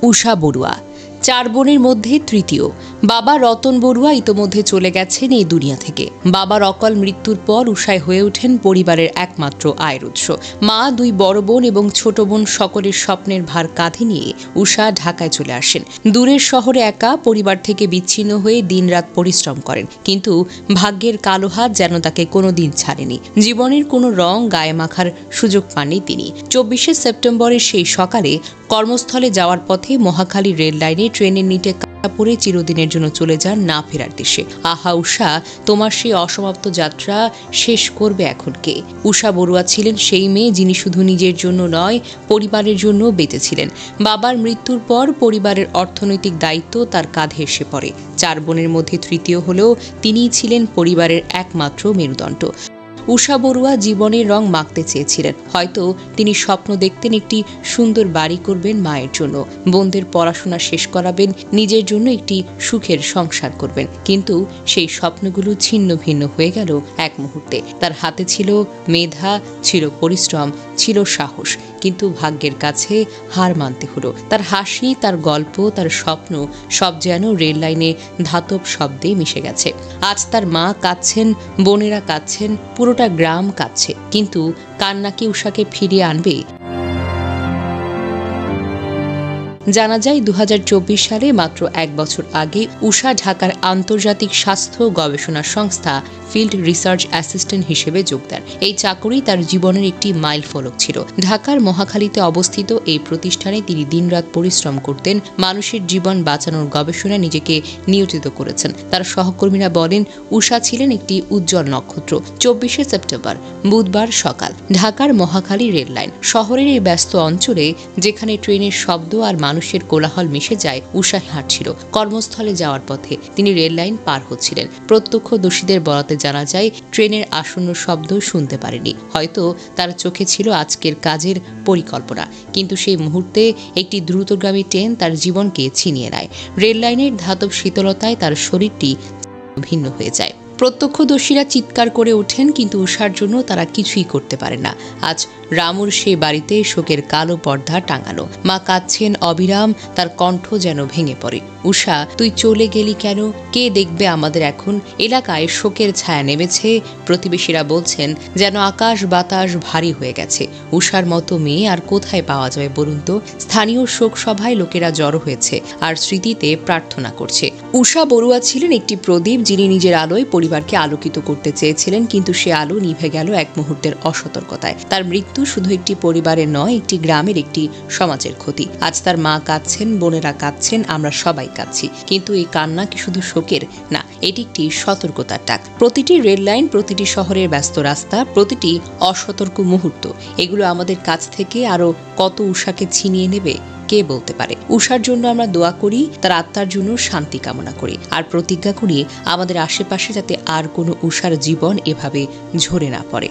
উষা বড়ুয়া 4 বোনের মধ্যে তৃতীয়। বাবা রতন বড়ুয়া ইতোমধ্যে চলে গেছেন এই দুনিয়া থেকে। বাবার অকাল মৃত্যুর পর উষায় হয়ে ওঠেন পরিবারের একমাত্র আয়ের উৎস। মা, 2 বড় বোন এবং ছোট বোন সকলের স্বপ্নের ভার কাঁধে নিয়ে উষা ঢাকায় চলে আসেন। দূরের শহরে একা পরিবার থেকে বিচ্ছিন্ন হয়ে দিনরাত পরিশ্রম করেন, কিন্তু ভাগ্যের কালো হাত যেন তাকে কোনোদিন ছাড়েনি। জীবনের কোনো রং গায়ে মাখার সুযোগ পাননি তিনি। 24শে সেপ্টেম্বরের সেই সকালে কর্মস্থলে যাওয়ার পথে মহাখালী রেল লাইনে ট্রেনের নিটে পরে চিরদিনের জন্য চলে যান না ফেরার দেশে। আহা উষা, তোমার সেই অসমাপ্ত যাত্রা শেষ করবে এখন কে? উষা বড়ুয়া ছিলেন সেই মেয়ে যিনি শুধু নিজের জন্য নয়, পরিবারের জন্য বেঁচেছিলেন। বাবার মৃত্যুর পর পরিবারের অর্থনৈতিক দায়িত্ব তার কাঁধে এসে পড়ে। 4 বোনের মধ্যে তৃতীয় হলেও তিনিই ছিলেন পরিবারের একমাত্র মেরুদণ্ড। উষা বড়ুয়া জীবনের রং মাখতে চেয়েছিলেন। হয়তো তিনি স্বপ্ন দেখতেন একটি সুন্দর বাড়ি করবেন মায়ের জন্য, বোনদের পড়াশোনা শেষ করাবেন, নিজের জন্য একটি সুখের সংসার করবেন। কিন্তু সেই স্বপ্নগুলো ছিন্ন ভিন্ন হয়ে গেল এক মুহূর্তে। তার হাতে ছিল মেধা, ছিল পরিশ্রম, ছিল সাহস, কিন্তু ভাগ্যের কাছে হার মানতে হলো। তার হাসি, তার গল্প, তার স্বপ্ন সব যেন রেল লাইনে ধাতব শব্দে মিশে গেছে। আজ তার মা কাঁদছেন, বোনেরা কাঁদছেন, পুরোটা গ্রাম কাঁদছে, কিন্তু কান্না কি উষাকে ফিরিয়ে আনবে? জানা যায় 2024 সালে মাত্র 1 বছর আগে উষা ঢাকার আন্তর্জাতিক স্বাস্থ্য গবেষণা সংস্থা ফিল্ড রিসার্চ অ্যাসিস্ট্যান্ট হিসেবে যোগ দেন। এই চাকরি তার জীবনের একটি মাইল ফলক ছিল। ঢাকার মহাখালীতে অবস্থিত এই প্রতিষ্ঠানে তিনি দিনরাত পরিশ্রম করতেন, মানুষের জীবন বাঁচানোর গবেষণায় নিজেকে নিয়োজিত করেছেন। তার সহকর্মীরা বলেন, উষা ছিলেন একটি উজ্জ্বল নক্ষত্র। 24শে সেপ্টেম্বর বুধবার সকাল, ঢাকার মহাখালী রেল লাইন, শহরের এই ব্যস্ত অঞ্চলে যেখানে ট্রেনের শব্দ আর মানুষের কোলাহল মিশে যায়, উষা হাঁটছিল। কর্মস্থলে যাওয়ার পথে তিনি রেল লাইন পার হচ্ছিলেন। প্রত্যক্ষদর্শীদের বলাতে জানা যায়, ট্রেনের আসন্ন শব্দ শুনতে পারেনি। হয়তো তার চোখে ছিল আজকের কাজের পরিকল্পনা, কিন্তু সেই মুহূর্তে একটি দ্রুতগামী ট্রেন তার জীবনকে ছিনিয়ে নেয়। রেল লাইনের ধাতব শীতলতায় তার শরীরটি ভিন্ন হয়ে যায়। প্রত্যক্ষদর্শীরা চিৎকার করে ওঠেন, কিন্তু উষার জন্য তারা কিছুই করতে পারে না। আজ রামুর সেই বাড়িতে শোকের কালো পর্দা টাঙানো। মা কাঁদছেন অবিরাম, তার কণ্ঠ যেন ভেঙে পড়ে। উষা, তুই চলে গেলি কেন? কে দেখবে আমাদের এখন? এলাকায় শোকের ছায়া নেমেছে। প্রতিবেশীরা বলছেন যেন আকাশ বাতাস ভারী হয়ে গেছে। উষার মতো মেয়ে আর কোথায় পাওয়া যাবে বলুন তো? স্থানীয় শোক সভায় লোকেরা জড়ো হয়েছে আর স্মৃতিতে প্রার্থনা করছে। উষা বড়ুয়া ছিলেন একটি প্রদীপ, যিনি নিজের আলোয় পরিবারকে আলোকিত করতে চেয়েছিলেন, কিন্তু সে আলো নিভে গেল এক মুহূর্তের অসতর্কতায়। তার মৃত্যু শুধু একটি পরিবারের নয়, একটি গ্রামের, একটি সমাজের ক্ষতি। আজ তার মা কাঁদছেন, বোনেরা কাঁদছেন, আমরা সবাই কাঁদছি, কিন্তু এই কান্না কি শুধু শোকের? না, এটি একটি সতর্কতার ডাক। প্রতিটি রেল লাইন, প্রতিটি শহরের ব্যস্ত রাস্তা, প্রতিটি অসতর্ক মুহূর্ত, এগুলো আমাদের কাছ থেকে আরো কত উষাকে ছিনিয়ে নেবে কে বলতে পারে। উষার জন্য আমরা দোয়া করি, তার আত্মার জন্য শান্তি কামনা করি, আর প্রতিজ্ঞা করি আমাদের আশেপাশে যাতে আর কোনো উষার জীবন এভাবে ঝরে না পড়ে।